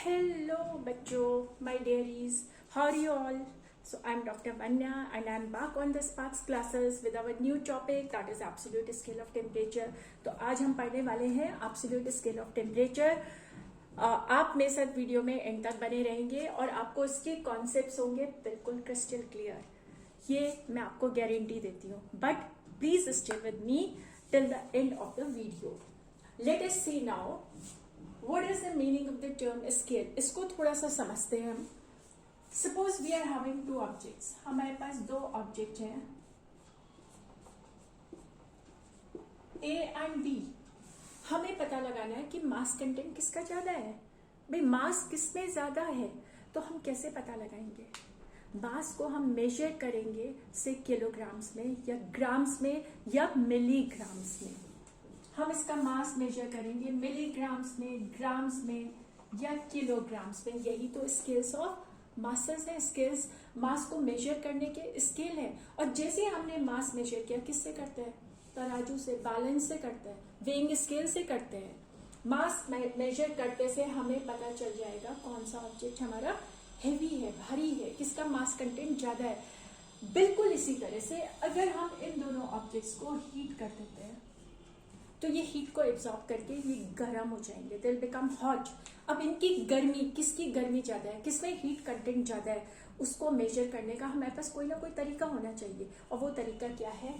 Hello, Bachcho, my dearies. How are you all? So, I'm Dr. Vanya and I'm back on the Sparks classes with our new topic that is absolute scale of temperature. तो आज हम पढ़ने वाले हैं absolute scale of temperature. आप मेरे साथ video में एंड तक बने रहेंगे और आपको इसके कॉन्सेप्ट्स होंगे बिल्कुल क्रिस्टल क्लियर. ये मैं आपको गारंटी देती हूँ. But please stay with me till the end of the video. Let us see now what is the meaning of the term scale. इसको थोड़ा सा समझते हैं हम. Suppose we are having two objects. हमारे पास दो ऑब्जेक्ट हैं ए एंड बी. हमें पता लगाना है कि मास कंटेंट किसका ज्यादा है. भाई मास किसमें ज्यादा है तो हम कैसे पता लगाएंगे. मास को हम मेजर करेंगे से किलोग्राम्स में या ग्राम्स में या मिलीग्राम्स में. हम इसका मास मेजर करेंगे मिलीग्राम्स में, ग्राम्स में या किलोग्राम्स में. यही तो स्केल्स ऑफ मासेस है. स्केल्स मास को मेजर करने के स्केल है. और जैसे हमने मास मेजर किया किससे करते हैं, तराजू से, बैलेंस से करते हैं, वेइंग स्केल से करते हैं. मास मेजर करते से हमें पता चल जाएगा कौन सा ऑब्जेक्ट हमारा हेवी है, भारी है, किसका मास कंटेंट ज्यादा है. बिल्कुल इसी तरह से अगर हम इन दोनों ऑब्जेक्ट्स को हीट कर देते हैं तो ये हीट को एब्जॉर्ब करके ये गर्म हो जाएंगे. They will become hot. अब इनकी गर्मी, किसकी गर्मी ज्यादा है, किसमें हीट कंटेंट ज्यादा है, उसको मेजर करने का हमारे पास कोई ना कोई तरीका होना चाहिए. और वो तरीका क्या है,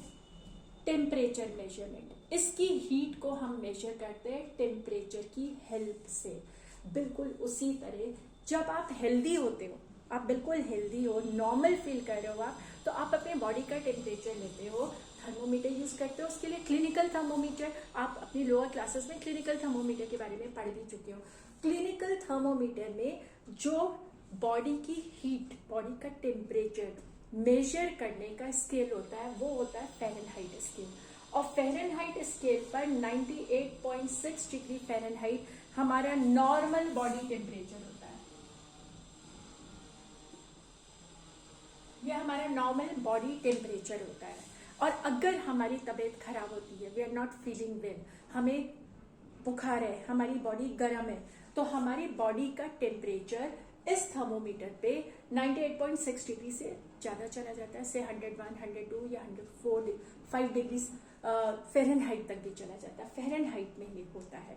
टेम्परेचर मेजरमेंट. इसकी हीट को हम मेजर करते हैं टेम्परेचर की हेल्प से. बिल्कुल उसी तरह जब आप हेल्दी होते हो, आप बिल्कुल हेल्दी हो, नॉर्मल फील कर रहे हो आप, तो आप अपने बॉडी का टेम्परेचर लेते हो, थर्मोमीटर यूज करते हो. उसके लिए क्लिनिकल थर्मोमीटर, आप अपनी लोअर क्लासेस में क्लिनिकल थर्मोमीटर के बारे में पढ़ भी चुके हो. क्लिनिकल थर्मोमीटर में जो बॉडी की हीट, बॉडी का टेम्परेचर मेजर करने का स्केल होता है वो होता है फ़ारेनहाइट स्केल. और फ़ारेनहाइट स्केल पर 98.6 डिग्री फ़ारेनहाइट हमारा नॉर्मल बॉडी टेम्परेचर होता है. ये हमारा नॉर्मल बॉडी टेम्परेचर होता है. और अगर हमारी तबीयत खराब होती है, we are not feeling well, हमें बुखार है, हमारी बॉडी गर्म है, तो हमारी बॉडी का टेम्परेचर इस थर्मोमीटर पे 98.6 डिग्री से ज्यादा चला जाता है. से 101, 102 या 105 डिग्री फ़ारेनहाइट तक भी चला जाता है. फ़ारेनहाइट में ये होता है.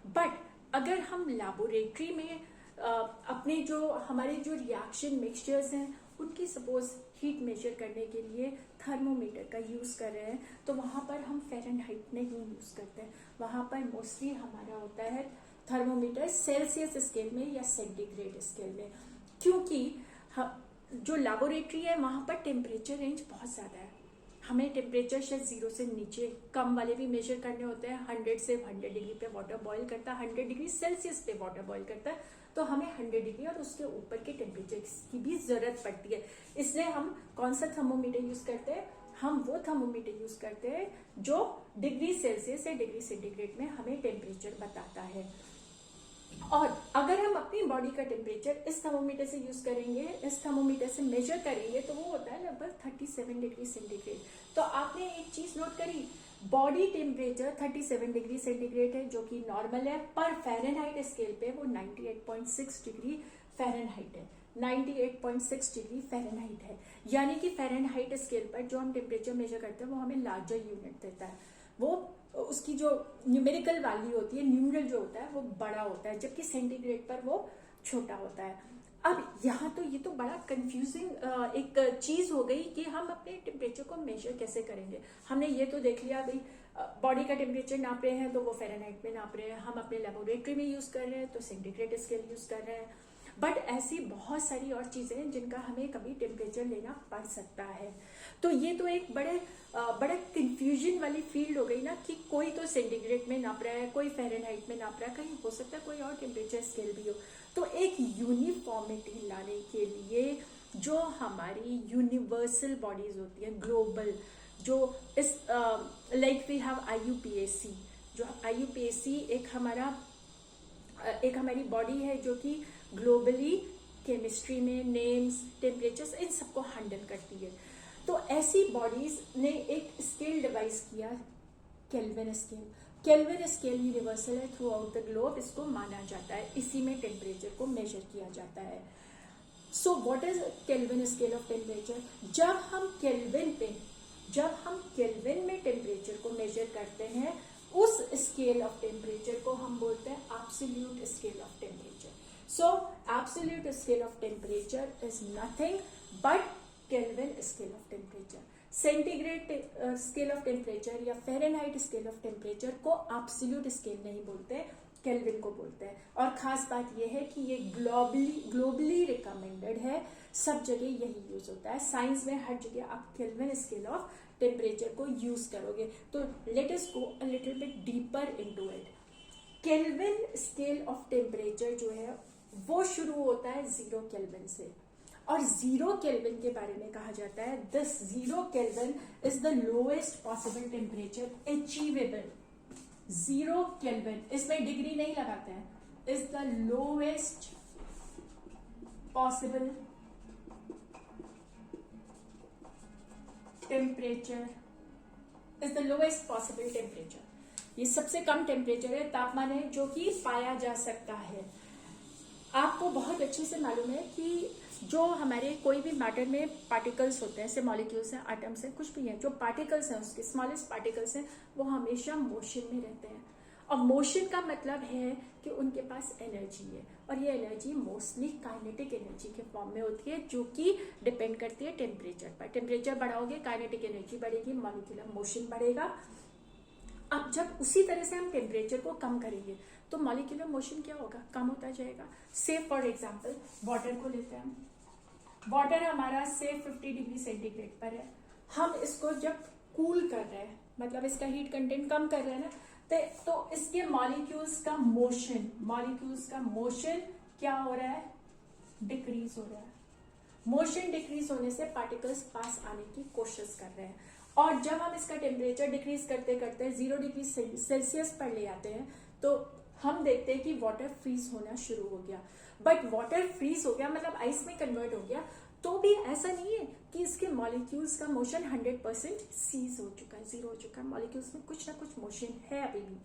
बट अगर हम लैबोरेटरी में अपने जो हमारे जो रिएक्शन मिक्सचर्स हैं उनकी सपोज हीट मेजर करने के लिए थर्मोमीटर का यूज कर रहे हैं तो वहां पर हम फ़ारेनहाइट नहीं यूज करते हैं. वहां पर मोस्टली हमारा होता है थर्मोमीटर सेल्सियस स्केल में या सेंटीग्रेड स्केल में. क्योंकि जो लैबोरेटरी है वहां पर टेम्परेचर रेंज बहुत ज्यादा है. हमें टेम्परेचर शायद 0 से नीचे कम वाले भी मेजर करने होते हैं. 100 से 100 डिग्री पे वाटर बॉईल करता है, 100 डिग्री सेल्सियस पे वाटर बॉईल करता है, तो हमें 100 डिग्री और उसके ऊपर के टेम्परेचर की भी जरूरत पड़ती है. इसलिए हम कौन सा थर्मोमीटर यूज करते हैं, हम वो थर्मोमीटर यूज करते हैं जो डिग्री सेल्सियस या डिग्री सेंटीग्रेड में हमें टेम्परेचर बताता है. और अगर हम अपनी बॉडी का टेम्परेचर इस थर्मोमीटर से यूज करेंगे, इस थर्मोमीटर से मेजर करेंगे तो वो होता है लगभग 37 डिग्री सेंटीग्रेड. तो आपने एक चीज नोट करी, बॉडी टेम्परेचर 37 डिग्री सेंटीग्रेड है जो कि नॉर्मल है, पर फ़ारेनहाइट स्केल पे वो 98.6 डिग्री फ़ारेनहाइट है. 98.6 डिग्री फ़ारेनहाइट है. यानी कि फ़ारेनहाइट स्केल पर जो हम टेम्परेचर मेजर करते हैं वो हमें लार्जर यूनिट देता है. वो उसकी जो न्यूमेरिकल वैल्यू होती है, न्यूमरल जो होता है वो बड़ा होता है, जबकि सेंटीग्रेड पर वो छोटा होता है. अब यहाँ तो ये तो बड़ा कंफ्यूजिंग एक चीज हो गई कि हम अपने टेम्परेचर को मेजर कैसे करेंगे. हमने ये तो देख लिया भाई बॉडी का टेम्परेचर नाप रहे हैं तो वो फ़ारेनहाइट में नाप रहे हैं, हम अपने लेबोरेटरी में यूज कर रहे हैं तो सेंटीग्रेड स्केल यूज कर रहे हैं. बट ऐसी बहुत सारी और चीजें हैं जिनका हमें कभी टेम्परेचर लेना पड़ सकता है. तो ये तो एक बड़ा कंफ्यूजन वाली फील्ड हो गई ना कि कोई तो सेंटीग्रेड में नाप रहा है, कोई फ़ारेनहाइट में नाप रहा है, कहीं हो सकता है कोई और टेम्परेचर स्केल भी हो. तो एक यूनिफॉर्मिटी लाने के लिए जो हमारी यूनिवर्सल बॉडीज होती है, ग्लोबल, जो इस लाइक वी हैव IUPAC. जो IUPAC एक हमारी बॉडी है जो कि ग्लोबली केमिस्ट्री में नेम्स, टेम्परेचर्स, इन सबको हैंडल करती है. तो ऐसी बॉडीज ने एक स्केल डिवाइस किया, kelvin scale. Kelvin scale universal है थ्रू आउट द ग्लोब, इसको माना जाता है, इसी में टेम्परेचर को मेजर किया जाता है. So what is kelvin scale of temperature? जब हम केल्विन में टेम्परेचर को मेजर करते हैं, उस स्केल ऑफ टेम्परेचर को हम बोलते हैं absolute scale of temperature. So absolute scale of temperature is nothing but kelvin scale of temperature. Centigrade scale of temperature या फ़ारेनहाइट स्केल ऑफ टेम्परेचर को एब्सोल्यूट स्केल नहीं बोलते, केल्विन को बोलते हैं. और खास बात यह है कि ये ग्लोबली रिकमेंडेड है, सब जगह यही यूज होता है. साइंस में हर जगह आप केल्विन स्केल ऑफ टेम्परेचर को यूज करोगे. तो let us go a little bit deeper into it. Kelvin scale of temperature जो है वो शुरू होता है 0 केल्विन से, और 0 केल्विन के बारे में कहा जाता है this 0 kelvin is the lowest possible temperature achievable. 0 kelvin, इसमें डिग्री नहीं लगाते हैं, is the lowest possible temperature, is the lowest possible temperature. ये सबसे कम टेम्परेचर है, तापमान है जो कि पाया जा सकता है. आपको बहुत अच्छे से मालूम है कि जो हमारे कोई भी मैटर में पार्टिकल्स होते हैं, जैसे मॉलिक्यूल्स हैं, एटम्स हैं, कुछ भी हैं, जो पार्टिकल्स हैं उसके स्मॉलेस्ट पार्टिकल्स हैं वो हमेशा मोशन में रहते हैं. और मोशन का मतलब है कि उनके पास एनर्जी है, और ये एनर्जी मोस्टली काइनेटिक एनर्जी के फॉर्म में होती है जो कि डिपेंड करती है टेम्परेचर पर. टेम्परेचर बढ़ाओगे काइनेटिक एनर्जी बढ़ेगी, मॉलिक्यूलर मोशन बढ़ेगा. अब जब उसी तरह से हम टेम्परेचर को कम करेंगे तो मॉलिक्यूलर मोशन क्या होगा, कम होता जाएगा. से फॉर एग्जांपल वाटर को लेते हैं. वाटर हमारा से 50 डिग्री सेंटीग्रेड पर है. हम इसको जब कूल कर रहे हैं, मतलब इसका हीट कंटेंट कम कर रहे हैं ना, तो इसके मॉलिक्यूल्स का मोशन क्या हो रहा है, डिक्रीज हो रहा है. मोशन डिक्रीज होने से पार्टिकल्स पास आने की कोशिश कर रहे हैं. और जब हम इसका टेम्परेचर डिक्रीज करते करते 0 डिग्री सेल्सियस पर ले आते हैं तो हम देखते हैं कि वाटर फ्रीज होना शुरू हो गया. बट वाटर फ्रीज हो गया मतलब आइस में कन्वर्ट हो गया, तो भी ऐसा नहीं है कि इसके मॉलिक्यूल्स का मोशन 100% सीज हो चुका है, 0 हो चुका है. मॉलिक्यूल्स में कुछ ना कुछ मोशन है अभी भी.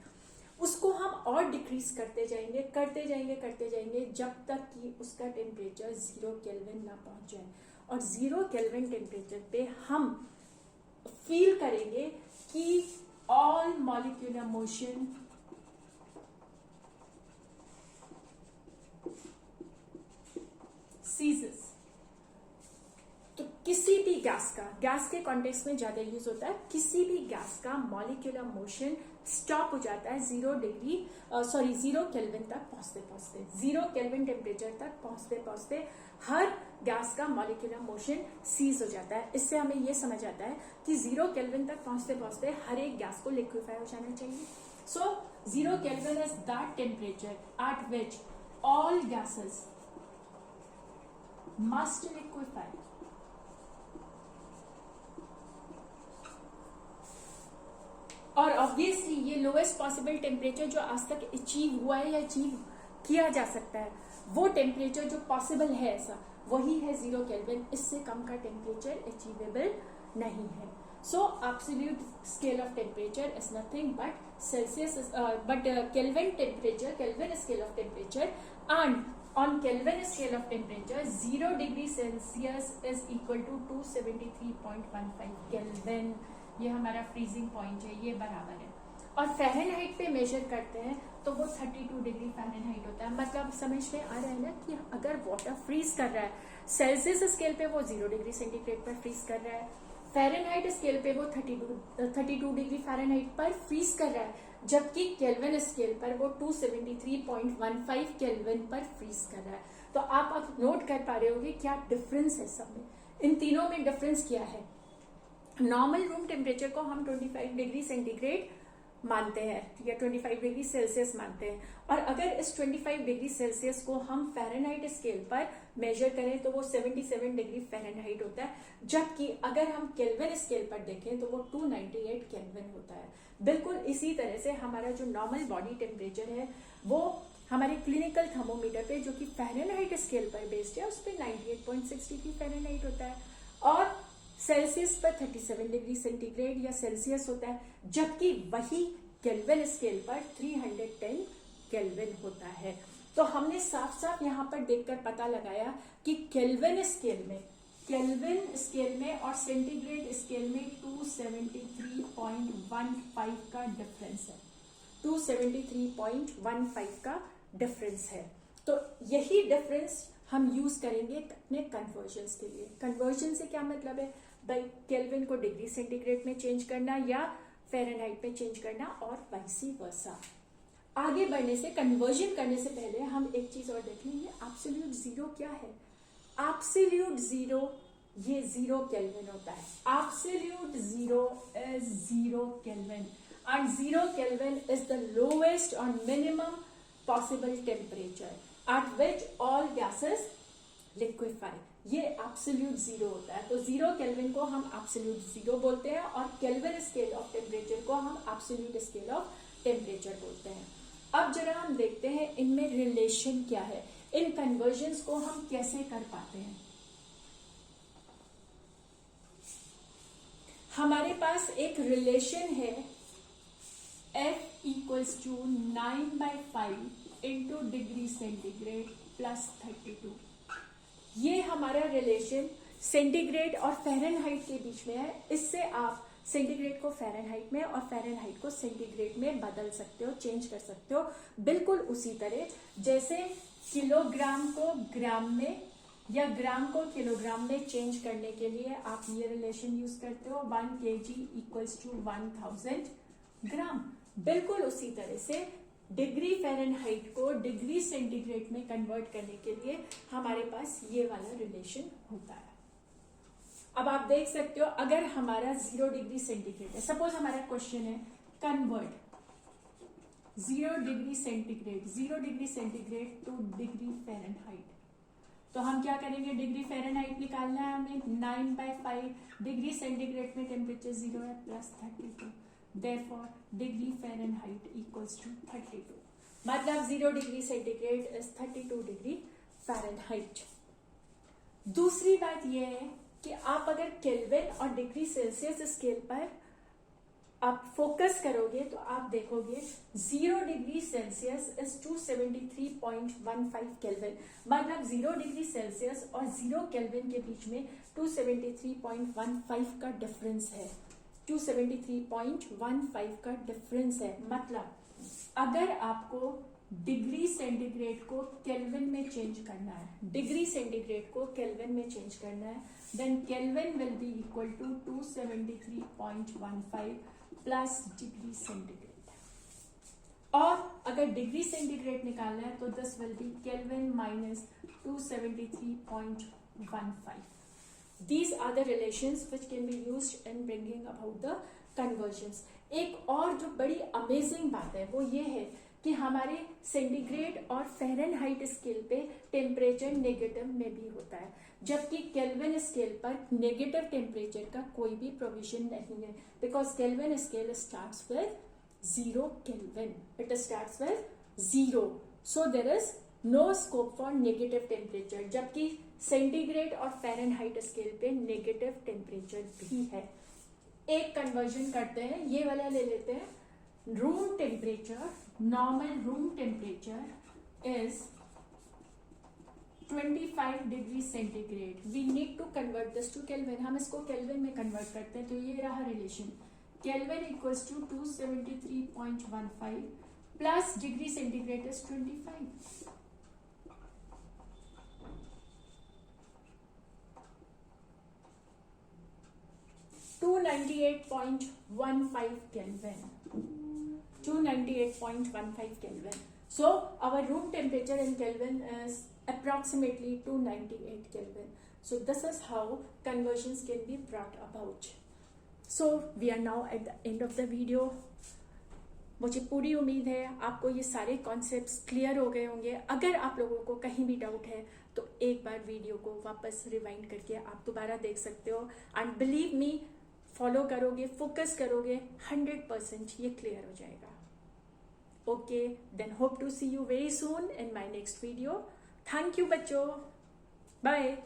उसको हम और डिक्रीज करते जाएंगे जब तक कि उसका टेम्परेचर 0 केल्विन ना पहुंच जाए. और 0 केल्विन टेम्परेचर पे हम फील करेंगे कि ऑल मॉलिक्यूलर मोशन सीजेस. तो किसी भी गैस के कॉन्टेक्स्ट में ज्यादा यूज होता है, किसी भी गैस का मॉलिक्यूलर मोशन स्टॉप हो जाता है 0 केल्विन तक पहुंचते 0 केल्विन टेम्परेचर तक पहुंचते हर गैस का मॉलिक्यूलर मोशन सीज हो जाता है. इससे हमें यह समझ आता है कि 0 केल्विन तक पहुंचते हर एक गैस को लिक्विफाई हो जाना चाहिए. सो 0 kelvin is that temperature at which all gases must liquefy. और ऑब्वियसली ये लोएस्ट पॉसिबल टेम्परेचर जो आज तक अचीव हुआ है या अचीव किया जा सकता है, वो टेम्परेचर जो पॉसिबल है ऐसा वही है 0 केल्विन. इससे कम का टेम्परेचर अचीवेबल नहीं है. सो absolute scale of temperature is nothing but Celsius but kelvin scale of temperature. And on Kelvin scale of temperature 0 degree Celsius is equal to 273.15 Kelvin. ये हमारा फ्रीजिंग पॉइंट है, ये बराबर है. और फ़ारेनहाइट पे मेजर करते हैं तो वो 32 डिग्री फ़ारेनहाइट होता है. मतलब समझ में आ रहा है ना कि अगर वाटर फ्रीज कर रहा है सेल्सियस स्केल पे वो 0 डिग्री सेंटीग्रेड पर फ्रीज कर रहा है, फ़ारेनहाइट स्केल पे वो 32 डिग्री फ़ारेनहाइट पर फ्रीज कर रहा है, जबकि केल्विन स्केल पर वो 273.15 केल्विन पर फ्रीज कर रहा है. तो आप नोट कर पा रहे होगे क्या डिफरेंस है सब में. इन तीनों में डिफरेंस क्या है. नॉर्मल रूम टेम्परेचर को हम 25 डिग्री सेंटीग्रेड मानते हैं या 25 डिग्री सेल्सियस मानते हैं, और अगर इस 25 डिग्री सेल्सियस को हम फ़ारेनहाइट स्केल पर मेजर करें तो वो 77 डिग्री फ़ारेनहाइट होता है, जबकि अगर हम केल्विन स्केल पर देखें तो वो 298 केल्विन होता है. बिल्कुल इसी तरह से हमारा जो नॉर्मल बॉडी टेम्परेचर है वो हमारे क्लिनिकल थर्मोमीटर पे जो कि फ़ारेनहाइट स्केल पर बेस्ड है उस पर 98.6 डिग्री फ़ारेनहाइट होता है, और सेल्सियस पर 37 डिग्री सेंटीग्रेड या सेल्सियस होता है, जबकि वही केल्विन स्केल पर 310 केल्विन होता है। तो हमने साफ साफ यहाँ पर देखकर पता लगाया कि केल्विन स्केल में और सेंटीग्रेड स्केल में 273.15 का डिफरेंस है। 273.15 का डिफरेंस है। तो यही डिफरेंस हम यूज करेंगे अपने कन्वर्जन्स के लिए। कन्वर्जन से क्या मतलब है भाई, केल्विन को डिग्री सेंटीग्रेड में चेंज करना या फ़ारेनहाइट में चेंज करना और वाइसी वर्सा। आगे बढ़ने से, कन्वर्जन करने से पहले हम एक चीज और देख लेंगे, एब्सोल्यूट जीरो क्या है। एब्सोल्यूट जीरो ये 0 केल्विन होता है। Absolute zero is 0 kelvin and 0 kelvin is the lowest और minimum possible temperature at which all gases liquefy. ये एब्सोल्यूट जीरो होता है। तो 0 केल्विन को हम एब्सोल्यूट जीरो बोलते हैं और केल्विन स्केल ऑफ टेम्परेचर को हम एब्सोल्यूट स्केल ऑफ टेम्परेचर बोलते हैं। अब जरा हम देखते हैं इनमें रिलेशन क्या है, इन कन्वर्जन्स को हम कैसे कर पाते हैं। हमारे पास एक रिलेशन है F equals to 9/5 into degree centigrade plus 32। ये हमारा रिलेशन सेंटीग्रेड और फ़ारेनहाइट के बीच में है। इससे आप सेंटीग्रेड को फ़ारेनहाइट में और फ़ारेनहाइट को सेंटीग्रेड में बदल सकते हो, चेंज कर सकते हो। बिल्कुल उसी तरह जैसे किलोग्राम को ग्राम में या ग्राम को किलोग्राम में चेंज करने के लिए आप ये रिलेशन यूज करते हो 1 kg इक्वल्स टू 1000 ग्राम। बिल्कुल उसी तरह से डिग्री फ़ारेनहाइट को डिग्री सेंटीग्रेड में कन्वर्ट करने के लिए हमारे पास ये वाला रिलेशन होता है। अब आप देख सकते हो, अगर हमारा 0 डिग्री सेंटीग्रेड है, सपोज हमारा क्वेश्चन है convert 0 degree centigrade two degree Fahrenheit, तो हम क्या करेंगे, डिग्री फ़ारेनहाइट निकालना है हमें। 9/5 डिग्री सेंटीग्रेड में टेम्परेचर 0 है plus 32, therefore degree Fahrenheit equals to 32। मतलब 0 degree centigrade is 32 degree Fahrenheit. दूसरी बात यह है कि आप अगर केल्विन और डिग्री सेल्सियस स्केल पर आप फोकस करोगे तो आप देखोगे 0 डिग्री सेल्सियस इज 273.15 केल्विन। मतलब 0 डिग्री सेल्सियस और 0 केल्विन के बीच में 273.15 का डिफरेंस है। 273.15 का डिफरेंस है। मतलब अगर आपको डिग्री सेंटीग्रेड को केल्विन में चेंज करना है, डिग्री सेंटीग्रेड को केल्विन में चेंज करना है, then Kelvin will be equal to 273.15 plus degree centigrade. और अगर डिग्री सेंटीग्रेड निकालना है तो this will be Kelvin minus 273.15। These are the relations which can be used in bringing about the conversions. एक और जो बड़ी अमेजिंग बात है वो ये है कि हमारे सेंटीग्रेड और फ़ारेनहाइट स्केल पे टेम्परेचर नेगेटिव में भी होता है, जबकि केल्विन स्केल पर नेगेटिव टेम्परेचर का कोई भी प्रोविजन नहीं है, because Kelvin scale starts with 0 Kelvin, it starts with 0, so there is no scope for negative temperature, जबकि सेंटीग्रेड और फ़ारेनहाइट स्केल पे नेगेटिव टेम्परेचर भी है। एक कन्वर्जन करते हैं, ये वाला ले लेते हैं। Room temperature, normal room temperature is 25 degree centigrade. We need to convert this to Kelvin. हम इसको केल्विन में कन्वर्ट करते हैं, तो ये रहा relation. Kelvin equals to 273.15 plus degree centigrade is 25। 298.15 Kelvin. 298.15 Kelvin. So our room temperature in Kelvin is approximately 298 Kelvin. So this is how conversions can be brought about. So we are now at the end of the video. मुझे पूरी उम्मीद है आपको ये सारे concepts clear हो गए होंगे। अगर आप लोगों को कहीं भी डाउट है तो एक बार वीडियो को वापस रिवाइंड करके आप दोबारा देख सकते हो, एंड बिलीव मी, फॉलो करोगे, फोकस करोगे, 100% ये क्लियर हो जाएगा। Okay, then hope to see you very soon in my next video. Thank you बच्चों, बाय।